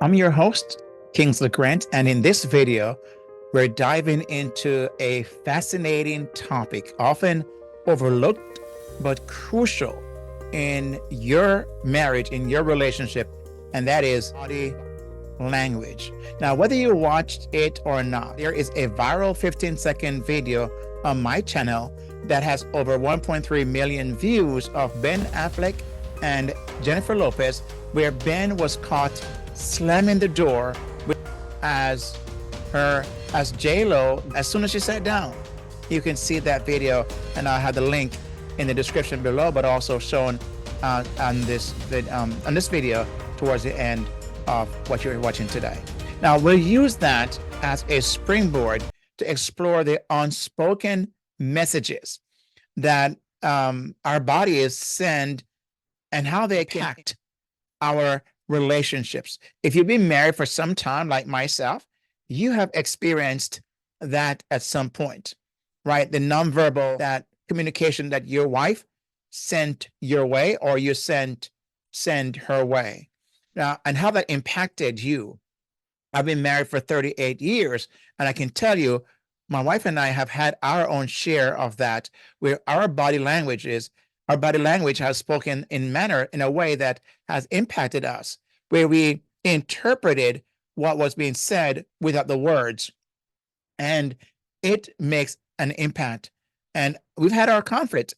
I'm your host, Kingsley, and in this video, we're diving into a fascinating topic, often overlooked but crucial in your marriage, in your relationship, and that is body language. Now, whether you watched it or not, there is a viral 15-second video on my channel that has over 1.3 million views of Ben Affleck and Jennifer Lopez, where Ben was caught slamming the door as J-Lo as soon as she sat down. You can see that video, and I'll have the link in the description below, but also shown on this video towards the end of what you're watching today. Now, we'll use that as a springboard to explore the unspoken messages that our bodies send and how they impact our relationships. If you've been married for some time, like myself, you have experienced that at some point, right? The nonverbal, that communication that your wife sent your way or you send her way. Now, and how that impacted you. I've been married for 38 years, and I can tell you, my wife and I have had our own share of that, where our body language has spoken in a way that has impacted us, where we interpreted what was being said without the words, and it makes an impact. And we've had our conflict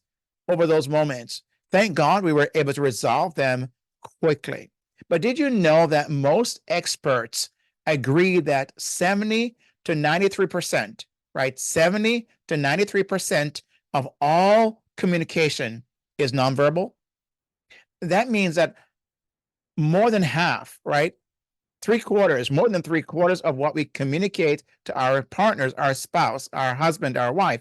over those moments. Thank God we were able to resolve them quickly. But did you know that most experts agree that 70 to 93%, right? 70 to 93% of all communication is nonverbal? That means that more than half, right? More than three quarters of what we communicate to our partners, our spouse, our husband, our wife,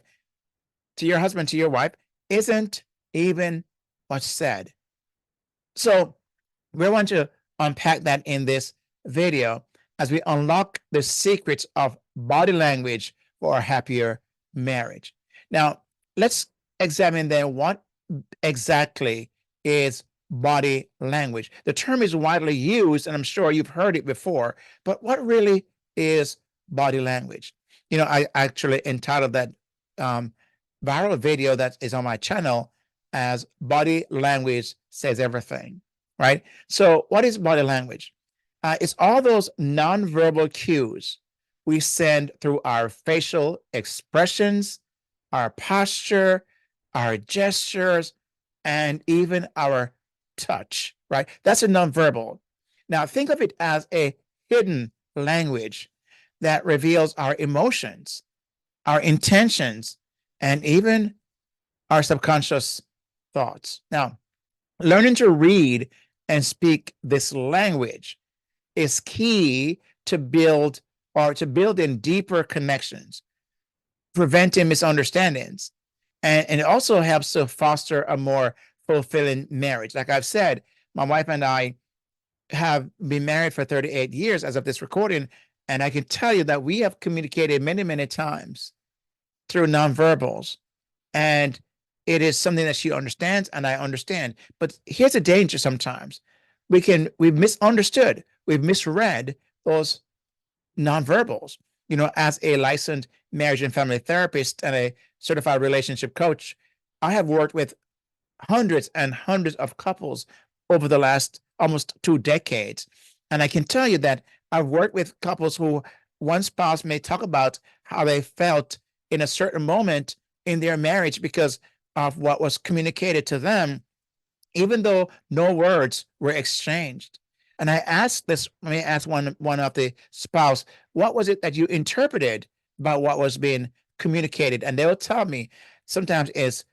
to your husband, to your wife, isn't even what's said. So we want to unpack that in this video as we unlock the secrets of body language for a happier marriage. Now, let's examine then what exactly is body language. The term is widely used, and I'm sure you've heard it before, but what really is body language? You know, I actually entitled that viral video that is on my channel as Body Language Says Everything, right? So what is body language? It's all those nonverbal cues we send through our facial expressions, our posture, our gestures, and even our touch, right? That's a nonverbal. Now, think of it as a hidden language that reveals our emotions, our intentions, and even our subconscious thoughts. Now, learning to read and speak this language is key to build in deeper connections, preventing misunderstandings, and it also helps to foster a more fulfilling marriage. Like I've said, my wife and I have been married for 38 years as of this recording, and I can tell you that we have communicated many, many times through nonverbals, and it is something that she understands and I understand. But here's a danger sometimes. We've misunderstood, we've misread those nonverbals. You know, as a licensed marriage and family therapist and a certified relationship coach, I have worked with hundreds and hundreds of couples over the last almost 2 decades. And I can tell you that I've worked with couples who one spouse may talk about how they felt in a certain moment in their marriage because of what was communicated to them, even though no words were exchanged. And I asked one of the spouse, what was it that you interpreted about what was being communicated? And they will tell me sometimes it's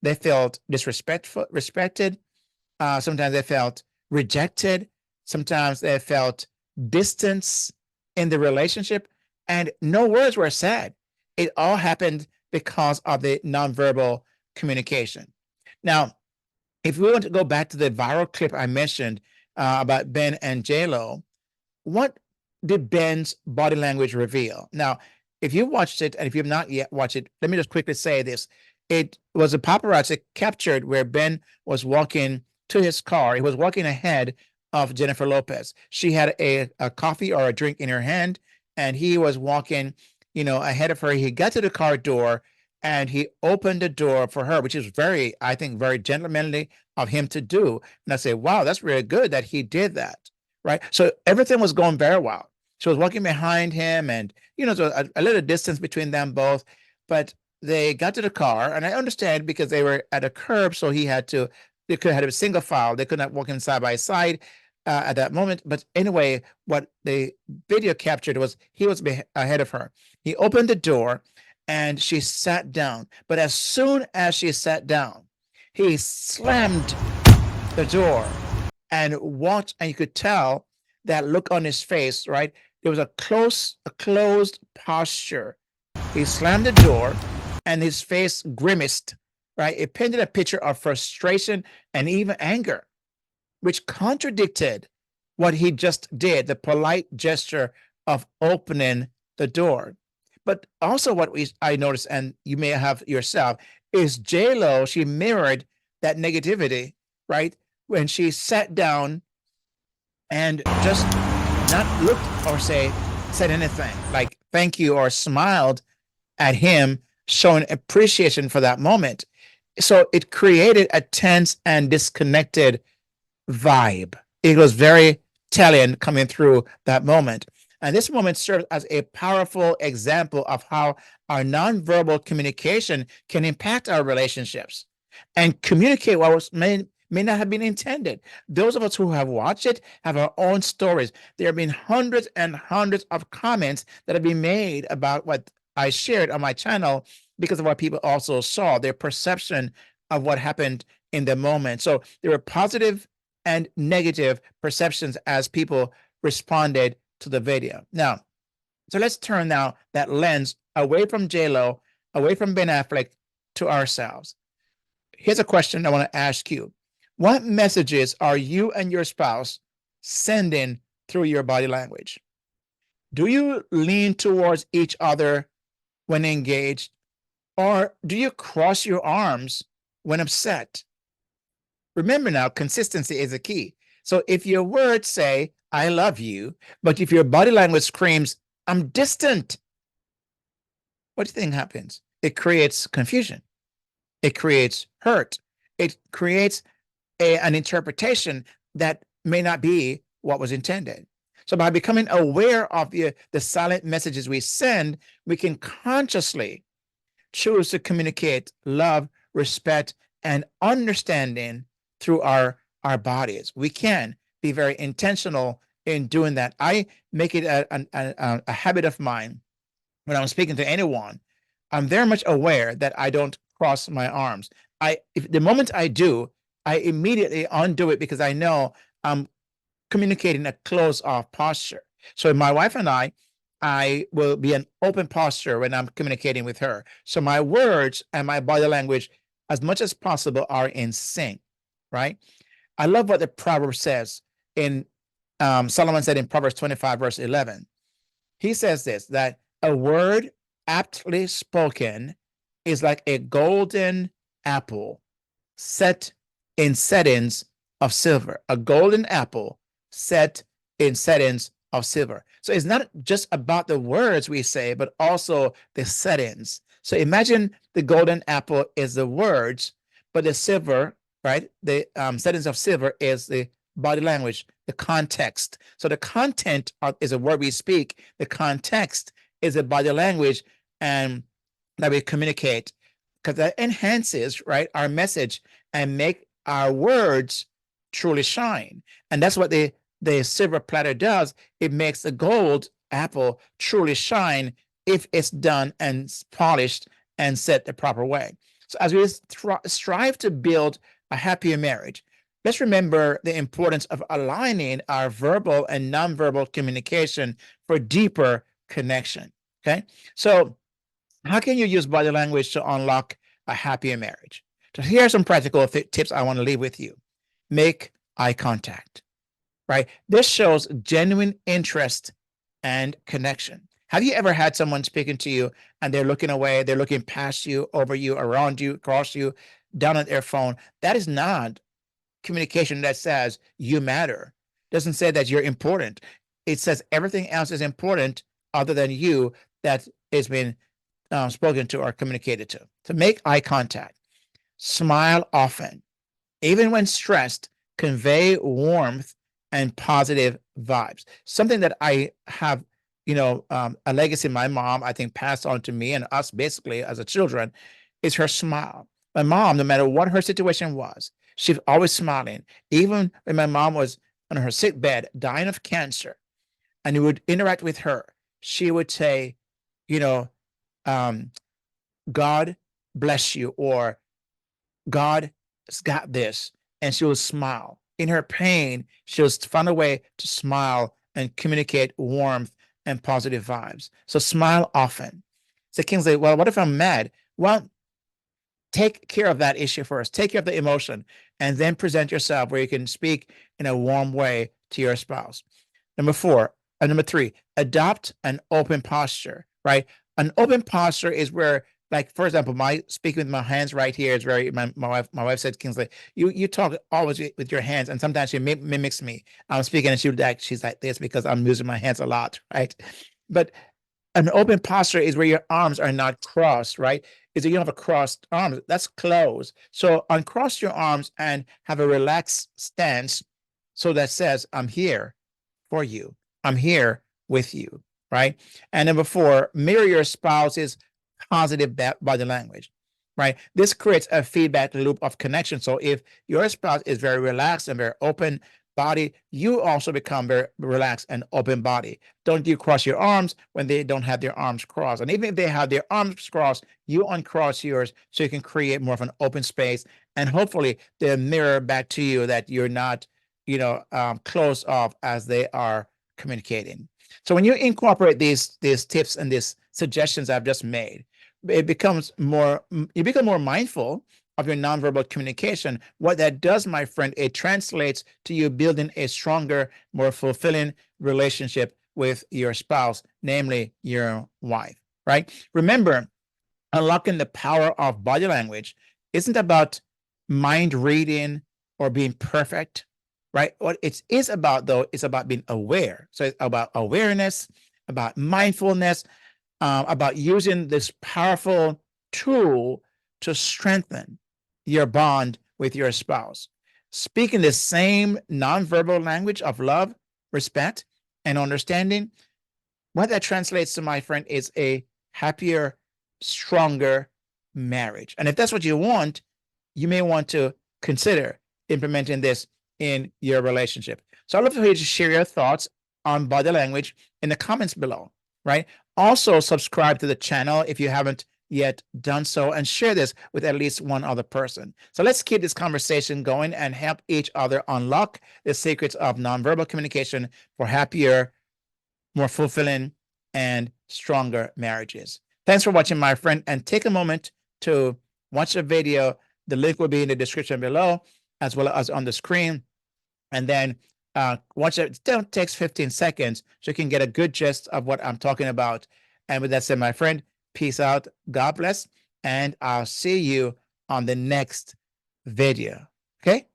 they felt respected. Sometimes they felt rejected. Sometimes they felt distance in the relationship, and no words were said. It all happened because of the nonverbal communication. Now, if we want to go back to the viral clip I mentioned about Ben and J-Lo, what did Ben's body language reveal? Now, if you watched it, and if you've not yet watched it, let me just quickly say this. It was a paparazzi captured where Ben was walking to his car. He was walking ahead of Jennifer Lopez. She had a coffee or a drink in her hand, and he was walking, ahead of her. He got to the car door and he opened the door for her, which is very, I think, very gentlemanly of him to do. And I say, wow, that's really good that he did that. Right. So everything was going very well. She was walking behind him, and, so a little distance between them both. But they got to the car, and I understand because they were at a curb. So they could have a single file. They could not walk in side by side at that moment. But anyway, what the video captured was he was ahead of her. He opened the door and she sat down. But as soon as she sat down, he slammed the door and walked, and you could tell that look on his face, right? There was a closed posture. He slammed the door and his face grimaced, right? It painted a picture of frustration and even anger, which contradicted what he just did, the polite gesture of opening the door. But also what I noticed, and you may have yourself, is J-Lo, she mirrored that negativity, right? When she sat down and just not looked or said anything like thank you or smiled at him, showing appreciation for that moment. So it created a tense and disconnected vibe. It was very telling coming through that moment. And this moment serves as a powerful example of how our nonverbal communication can impact our relationships and communicate what may not have been intended. Those of us who have watched it have our own stories. There have been hundreds and hundreds of comments that have been made about what I shared on my channel because of what people also saw, their perception of what happened in the moment. So there were positive and negative perceptions as people responded to the video. Now, so let's turn now that lens away from J-Lo, away from Ben Affleck, to ourselves. Here's a question I want to ask you. What messages are you and your spouse sending through your body language? Do you lean towards each other when engaged, or do you cross your arms when upset? Remember now, consistency is a key. So if your words say, I love you, but if your body language screams, I'm distant, what do you think happens? It creates confusion. It creates hurt. It creates an interpretation that may not be what was intended. So by becoming aware of the silent messages we send, we can consciously choose to communicate love, respect, and understanding through our bodies. We can be very intentional in doing that. I make it a habit of mine when I'm speaking to anyone. I'm very much aware that I don't cross my arms. If the moment I do, I immediately undo it because I know I'm communicating a closed-off posture. So my wife and I will be an open posture when I'm communicating with her. So my words and my body language, as much as possible, are in sync, right? I love what the proverb says in Solomon said in Proverbs 25, verse 11. He says this, that a word aptly spoken is like a golden apple set in settings of silver. A golden apple set in settings of silver. So it's not just about the words we say, but also the settings. So imagine the golden apple is the words, but the silver, right? The settings of silver is the body language, the context. So the content is a word we speak. The context is a body language and that we communicate, because that enhances, right, our message and make our words truly shine. And that's what the silver platter does. It makes the gold apple truly shine if it's done and polished and set the proper way. So as we strive to build a happier marriage, let's remember the importance of aligning our verbal and nonverbal communication for deeper connection. Okay, so how can you use body language to unlock a happier marriage? So here are some practical tips I want to leave with you. Make eye contact, right? This shows genuine interest and connection. Have you ever had someone speaking to you and they're looking away, they're looking past you, over you, around you, across you, down on their phone? That is not communication that says you matter. doesn't say that you're important. It says everything else is important other than you that is being spoken to or communicated to. So make eye contact, smile often, even when stressed, convey warmth and positive vibes. Something that I have, a legacy my mom, I think, passed on to me and us basically as a children is her smile. My mom, no matter what her situation was, she was always smiling. Even when my mom was on her sick bed, dying of cancer, and you would interact with her, she would say, you know, um, God bless you, or God's got this. And she will smile. In her pain, she'll find a way to smile and communicate warmth and positive vibes. So smile often. So Kingsley, well, what if I'm mad? Well, take care of that issue first. Take care of the emotion and then present yourself where you can speak in a warm way to your spouse. Number three, adopt an open posture, right? An open posture is where, like, for example, my speaking with my hands right here is very, my wife said, Kingsley, you talk always with your hands, and sometimes she mimics me. I'm speaking and she's like this because I'm using my hands a lot, right? But an open posture is where your arms are not crossed, right? Is that you don't have a crossed arms, that's closed. So uncross your arms and have a relaxed stance. So that says, I'm here for you. I'm here with you, right? And number four, mirror your spouse's positive body language, right? This creates a feedback loop of connection. So if your spouse is very relaxed and very open body, you also become very relaxed and open body. Don't you cross your arms when they don't have their arms crossed. And even if they have their arms crossed, you uncross yours so you can create more of an open space. And hopefully they'll mirror back to you that you're not, closed off as they are communicating. So when you incorporate these tips and these suggestions I've just made, you become more mindful of your nonverbal communication. What that does, my friend, it translates to you building a stronger, more fulfilling relationship with your spouse, namely your wife, right? Remember, unlocking the power of body language isn't about mind reading or being perfect, right? What it is about, though, is about being aware. So it's about awareness, about mindfulness, about using this powerful tool to strengthen your bond with your spouse. Speaking the same nonverbal language of love, respect, and understanding, what that translates to, my friend, is a happier, stronger marriage. And if that's what you want, you may want to consider implementing this in your relationship. So I'd love for you to share your thoughts on body language in the comments below, right? Also, subscribe to the channel if you haven't yet done so, and share this with at least one other person. So let's keep this conversation going and help each other unlock the secrets of nonverbal communication for happier, more fulfilling, and stronger marriages. Thanks for watching, my friend, and take a moment to watch the video. The link will be in the description below, as well as on the screen. And then watch it. It takes 15 seconds so you can get a good gist of what I'm talking about. And with that said, my friend, peace out. God bless. And I'll see you on the next video. Okay?